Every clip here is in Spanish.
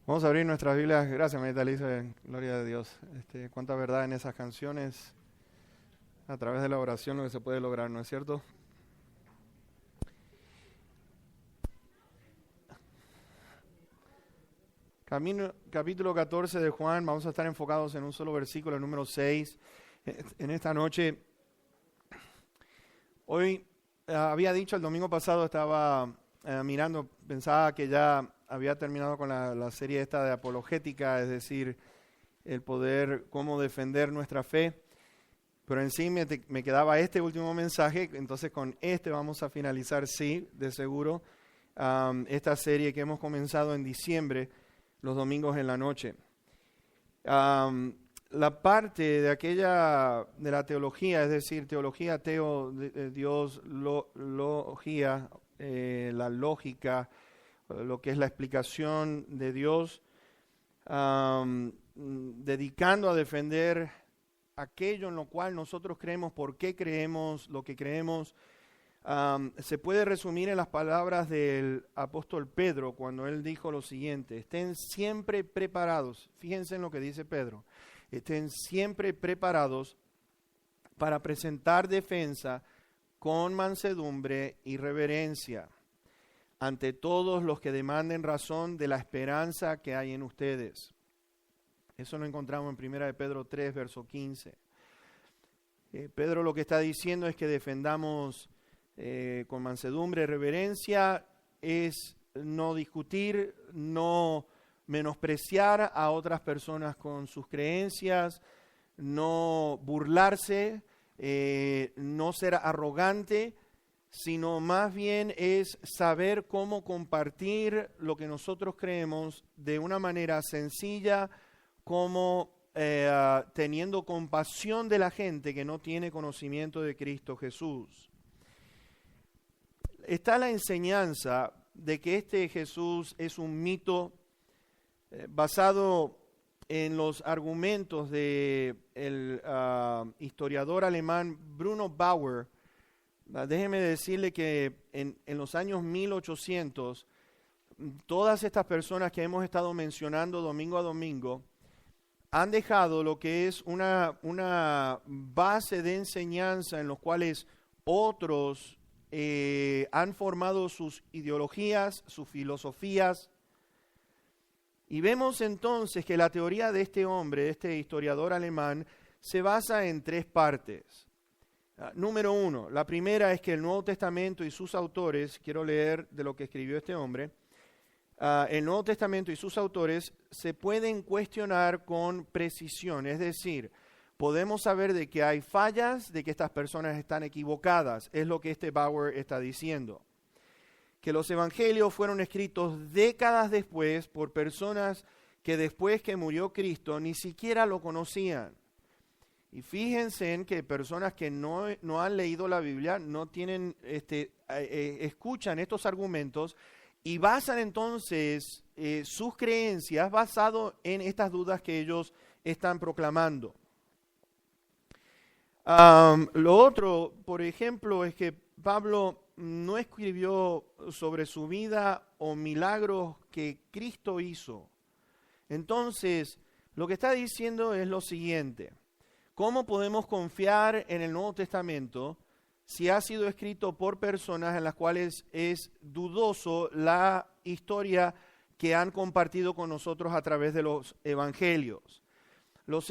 Vamos a abrir nuestras Biblias. Gracias, Marita Lisa. Gloria a Dios. Cuánta verdad en esas canciones. A través de la oración lo que se puede lograr, ¿no es cierto? Capítulo 14 de Juan. Vamos a estar enfocados en un solo versículo, el número 6. En esta noche, hoy había dicho el domingo pasado, estaba mirando, pensaba que ya había terminado con la serie esta de apologética, es decir, el poder, cómo defender nuestra fe. Pero en sí me quedaba este último mensaje, entonces con este vamos a finalizar, sí, de seguro, esta serie que hemos comenzado en diciembre, los domingos en la noche. La parte de aquella, de la teología, es decir, teología, de Dios, logía, la lógica, lo que es la explicación de Dios, dedicando a defender aquello en lo cual nosotros creemos, por qué creemos, lo que creemos, se puede resumir en las palabras del apóstol Pedro cuando él dijo lo siguiente: estén siempre preparados, fíjense en lo que dice Pedro, estén siempre preparados para presentar defensa con mansedumbre y reverencia ante todos los que demanden razón de la esperanza que hay en ustedes. Eso lo encontramos en 1 de Pedro 3, verso 15. Pedro lo que está diciendo es que defendamos con mansedumbre y reverencia, es no discutir, no menospreciar a otras personas con sus creencias, no burlarse, no ser arrogante, sino más bien es saber cómo compartir lo que nosotros creemos de una manera sencilla, como teniendo compasión de la gente que no tiene conocimiento de Cristo Jesús. Está la enseñanza de que este Jesús es un mito basado en los argumentos del historiador alemán Bruno Bauer. Déjeme decirle que en los años 1800, todas estas personas que hemos estado mencionando domingo a domingo, han dejado lo que es una base de enseñanza en los cuales otros han formado sus ideologías, sus filosofías. Y vemos entonces que la teoría de este hombre, de este historiador alemán, se basa en tres partes. Número uno, la primera es que el Nuevo Testamento y sus autores, quiero leer de lo que escribió este hombre, el Nuevo Testamento y sus autores se pueden cuestionar con precisión, es decir, podemos saber de que hay fallas, de que estas personas están equivocadas, es lo que este Bauer está diciendo. Que los evangelios fueron escritos décadas después por personas que después que murió Cristo ni siquiera lo conocían. Y fíjense en que personas que no han leído la Biblia, no tienen, escuchan estos argumentos y basan entonces sus creencias basado en estas dudas que ellos están proclamando. Lo otro, por ejemplo, es que Pablo no escribió sobre su vida o milagros que Cristo hizo. Entonces, lo que está diciendo es lo siguiente: ¿cómo podemos confiar en el Nuevo Testamento si ha sido escrito por personas en las cuales es dudoso la historia que han compartido con nosotros a través de los evangelios?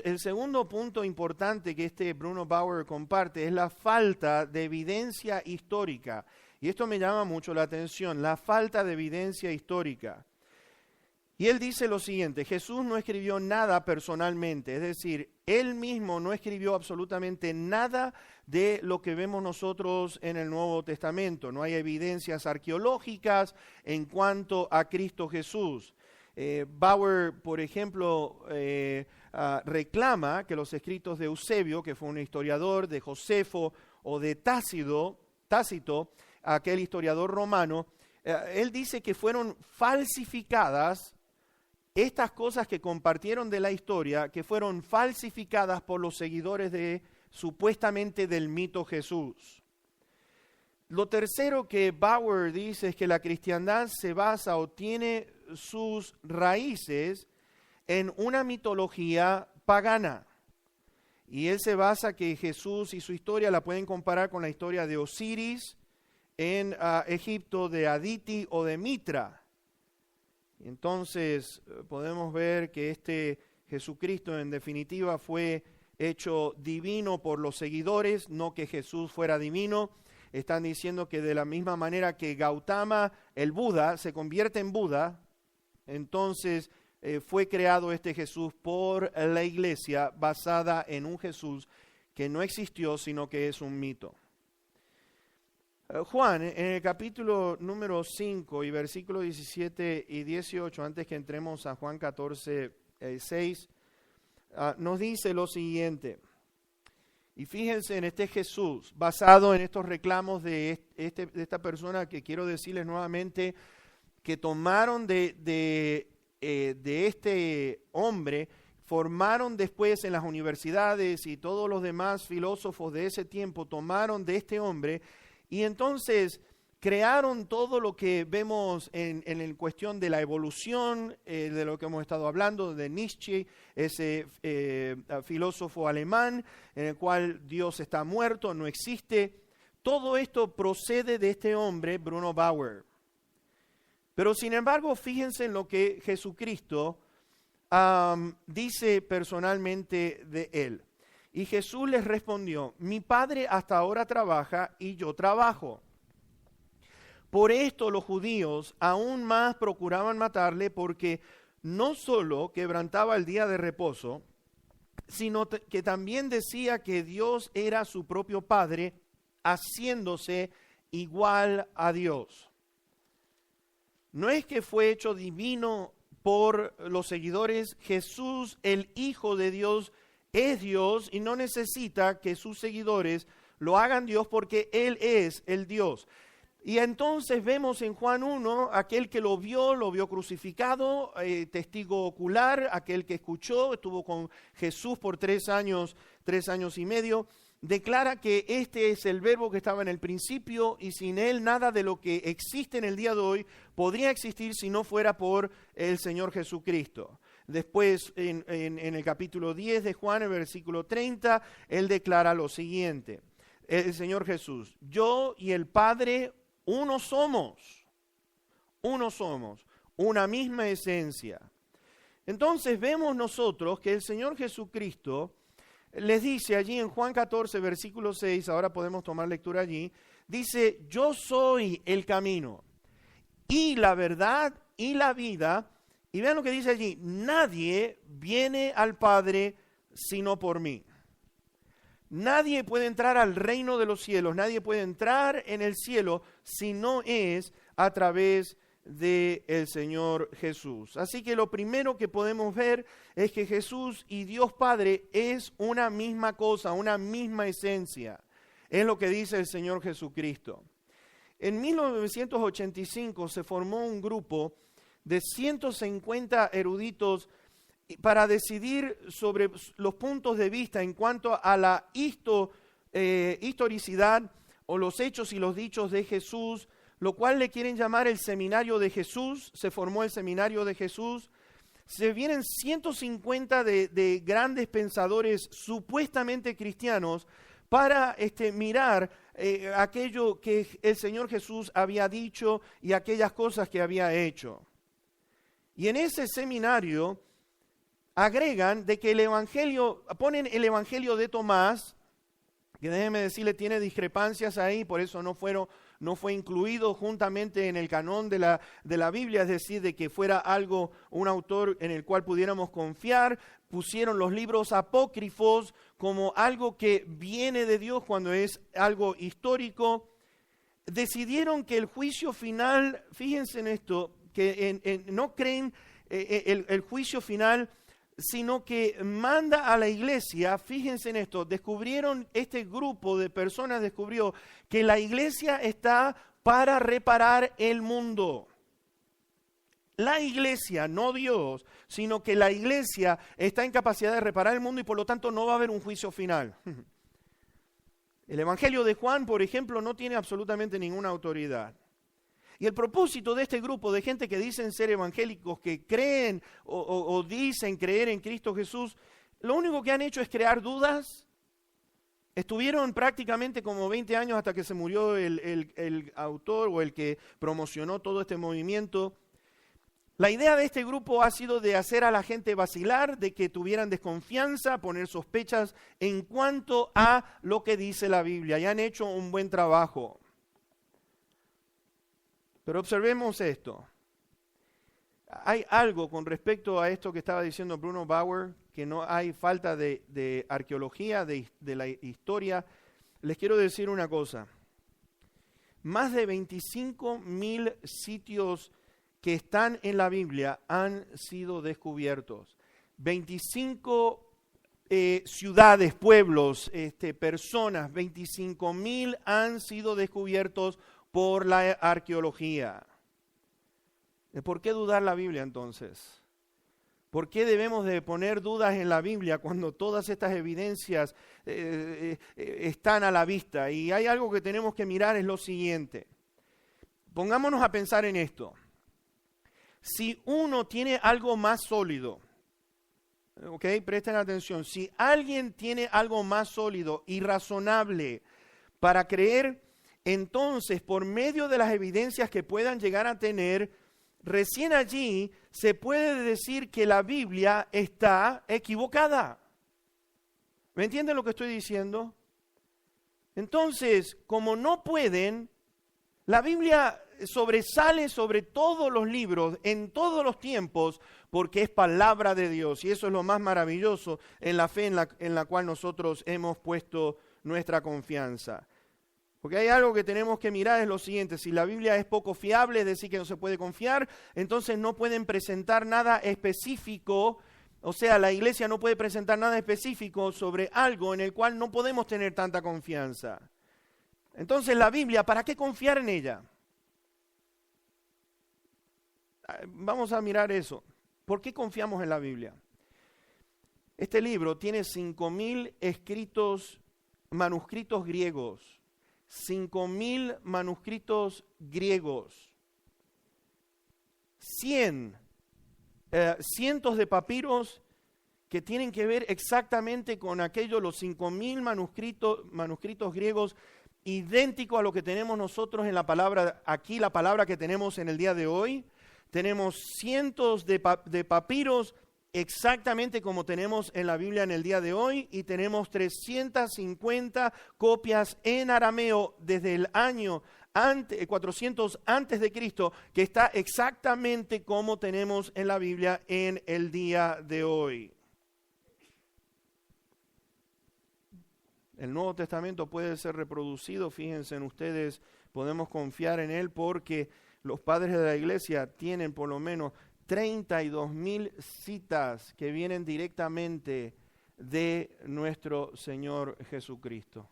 El segundo punto importante que este Bruno Bauer comparte es la falta de evidencia histórica. Y esto me llama mucho la atención, la falta de evidencia histórica. Y él dice lo siguiente: Jesús no escribió nada personalmente, es decir, él mismo no escribió absolutamente nada de lo que vemos nosotros en el Nuevo Testamento. No hay evidencias arqueológicas en cuanto a Cristo Jesús. Bauer, por ejemplo, reclama que los escritos de Eusebio, que fue un historiador, de Josefo o de Tácito, aquel historiador romano, él dice que fueron falsificadas. Estas cosas que compartieron de la historia, que fueron falsificadas por los seguidores supuestamente del mito Jesús. Lo tercero que Bauer dice es que la cristiandad se basa o tiene sus raíces en una mitología pagana. Y él se basa que Jesús y su historia la pueden comparar con la historia de Osiris en Egipto, de Aditi o de Mitra. Entonces podemos ver que este Jesucristo en definitiva fue hecho divino por los seguidores, no que Jesús fuera divino. Están diciendo que de la misma manera que Gautama, el Buda, se convierte en Buda, entonces fue creado este Jesús por la iglesia basada en un Jesús que no existió, sino que es un mito. Juan, en el capítulo número 5 y versículos 17 y 18, antes que entremos a Juan 14, 6, nos dice lo siguiente. Y fíjense en este Jesús, basado en estos reclamos de esta persona que quiero decirles nuevamente, que tomaron de este hombre, formaron después en las universidades y todos los demás filósofos de ese tiempo, tomaron de este hombre y entonces crearon todo lo que vemos en cuestión de la evolución, de lo que hemos estado hablando, de Nietzsche, ese filósofo alemán, en el cual Dios está muerto, no existe. Todo esto procede de este hombre, Bruno Bauer. Pero sin embargo, fíjense en lo que Jesucristo dice personalmente de él. Y Jesús les respondió, mi Padre hasta ahora trabaja y yo trabajo. Por esto los judíos aún más procuraban matarle porque no solo quebrantaba el día de reposo, sino que también decía que Dios era su propio Padre, haciéndose igual a Dios. No es que fue hecho divino por los seguidores, Jesús, el Hijo de Dios, es Dios y no necesita que sus seguidores lo hagan Dios porque Él es el Dios. Y entonces vemos en Juan 1, aquel que lo vio crucificado, testigo ocular, aquel que escuchó, estuvo con Jesús por 3 años y medio, declara que este es el verbo que estaba en el principio y sin él nada de lo que existe en el día de hoy podría existir si no fuera por el Señor Jesucristo. Después, en el capítulo 10 de Juan, el versículo 30, él declara lo siguiente. El Señor Jesús, yo y el Padre uno somos, una misma esencia. Entonces vemos nosotros que el Señor Jesucristo les dice allí en Juan 14, versículo 6, ahora podemos tomar lectura allí, dice, yo soy el camino y la verdad y la vida. Y vean lo que dice allí, nadie viene al Padre sino por mí. Nadie puede entrar al reino de los cielos, nadie puede entrar en el cielo si no es a través del Señor Jesús. Así que lo primero que podemos ver es que Jesús y Dios Padre es una misma cosa, una misma esencia. Es lo que dice el Señor Jesucristo. En 1985 se formó un grupo de 150 eruditos para decidir sobre los puntos de vista en cuanto a la historicidad o los hechos y los dichos de Jesús, lo cual le quieren llamar el Seminario de Jesús. Se formó el Seminario de Jesús. Se vienen 150 de grandes pensadores supuestamente cristianos para mirar aquello que el Señor Jesús había dicho y aquellas cosas que había hecho. Y en ese seminario agregan de que el Evangelio, ponen el Evangelio de Tomás, que déjenme decirle, tiene discrepancias ahí, por eso no fue incluido juntamente en el canón de la Biblia, es decir, de que fuera un autor en el cual pudiéramos confiar. Pusieron los libros apócrifos como algo que viene de Dios cuando es algo histórico. Decidieron que el juicio final, fíjense en esto, que no creen el juicio final, sino que manda a la iglesia, fíjense en esto, este grupo de personas descubrió que la iglesia está para reparar el mundo. La iglesia, no Dios, sino que la iglesia está en capacidad de reparar el mundo y por lo tanto no va a haber un juicio final. El Evangelio de Juan, por ejemplo, no tiene absolutamente ninguna autoridad. Y el propósito de este grupo de gente que dicen ser evangélicos, que creen o dicen creer en Cristo Jesús, lo único que han hecho es crear dudas. Estuvieron prácticamente como 20 años hasta que se murió el autor o el que promocionó todo este movimiento. La idea de este grupo ha sido de hacer a la gente vacilar, de que tuvieran desconfianza, poner sospechas en cuanto a lo que dice la Biblia. Y han hecho un buen trabajo. Pero observemos esto. Hay algo con respecto a esto que estaba diciendo Bruno Bauer, que no hay falta de arqueología, de la historia. Les quiero decir una cosa. Más de 25,000 sitios que están en la Biblia han sido descubiertos. 25 ciudades, pueblos, personas, 25,000 han sido descubiertos por la arqueología. ¿Por qué dudar la Biblia entonces? ¿Por qué debemos de poner dudas en la Biblia cuando todas estas evidencias están a la vista? Y hay algo que tenemos que mirar, es lo siguiente. Pongámonos a pensar en esto. Si uno tiene algo más sólido, ¿ok? Presten atención. Si alguien tiene algo más sólido y razonable para creer, entonces, por medio de las evidencias que puedan llegar a tener, recién allí se puede decir que la Biblia está equivocada. ¿Me entienden lo que estoy diciendo? Entonces, como no pueden, la Biblia sobresale sobre todos los libros, en todos los tiempos, porque es palabra de Dios. Y eso es lo más maravilloso en la fe en la cual nosotros hemos puesto nuestra confianza. Porque hay algo que tenemos que mirar, es lo siguiente: si la Biblia es poco fiable, es decir, que no se puede confiar, entonces no pueden presentar nada específico, o sea, la iglesia no puede presentar nada específico sobre algo en el cual no podemos tener tanta confianza. Entonces la Biblia, ¿para qué confiar en ella? Vamos a mirar eso. ¿Por qué confiamos en la Biblia? Este libro tiene 5,000 manuscritos griegos. 5,000 manuscritos griegos, cientos de papiros que tienen que ver exactamente con aquello, los 5,000 manuscritos griegos, idéntico a lo que tenemos nosotros en la palabra, aquí la palabra que tenemos en el día de hoy. Tenemos cientos de papiros exactamente como tenemos en la Biblia en el día de hoy, y tenemos 350 copias en arameo desde el año 400 antes de Cristo, que está exactamente como tenemos en la Biblia en el día de hoy. El Nuevo Testamento puede ser reproducido, fíjense en ustedes, podemos confiar en él porque los padres de la iglesia tienen por lo menos 32,000 citas que vienen directamente de nuestro Señor Jesucristo.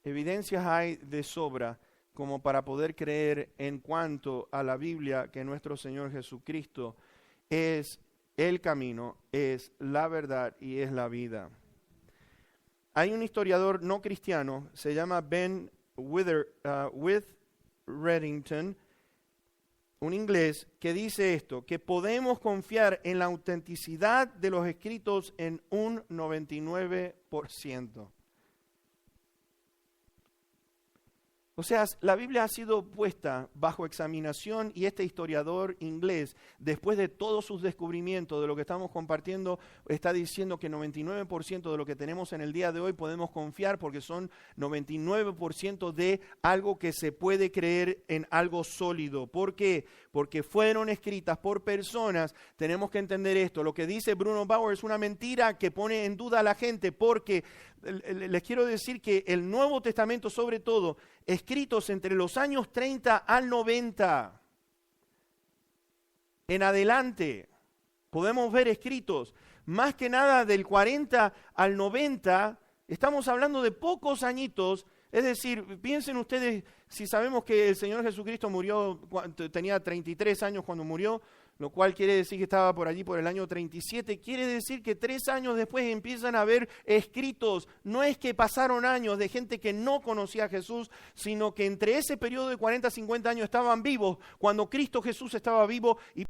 Evidencias hay de sobra como para poder creer en cuanto a la Biblia que nuestro Señor Jesucristo es el camino, es la verdad y es la vida. Hay un historiador no cristiano, se llama Ben Witherington, un inglés, que dice esto, que podemos confiar en la autenticidad de los escritos en un 99%. O sea, la Biblia ha sido puesta bajo examinación y este historiador inglés, después de todos sus descubrimientos de lo que estamos compartiendo, está diciendo que 99% de lo que tenemos en el día de hoy podemos confiar porque son 99% de algo que se puede creer en algo sólido. ¿Por qué? Porque fueron escritas por personas. Tenemos que entender esto. Lo que dice Bruno Bauer es una mentira que pone en duda a la gente, porque les quiero decir que el Nuevo Testamento, sobre todo, escritos entre los años 30 al 90, en adelante, podemos ver escritos, más que nada del 40 al 90, estamos hablando de pocos añitos. Es decir, piensen ustedes, si sabemos que el Señor Jesucristo murió, tenía 33 años cuando murió, lo cual quiere decir que estaba por allí por el año 37, quiere decir que 3 años después empiezan a haber escritos. No es que pasaron años de gente que no conocía a Jesús, sino que entre ese periodo de 40 a 50 años estaban vivos, cuando Cristo Jesús estaba vivo y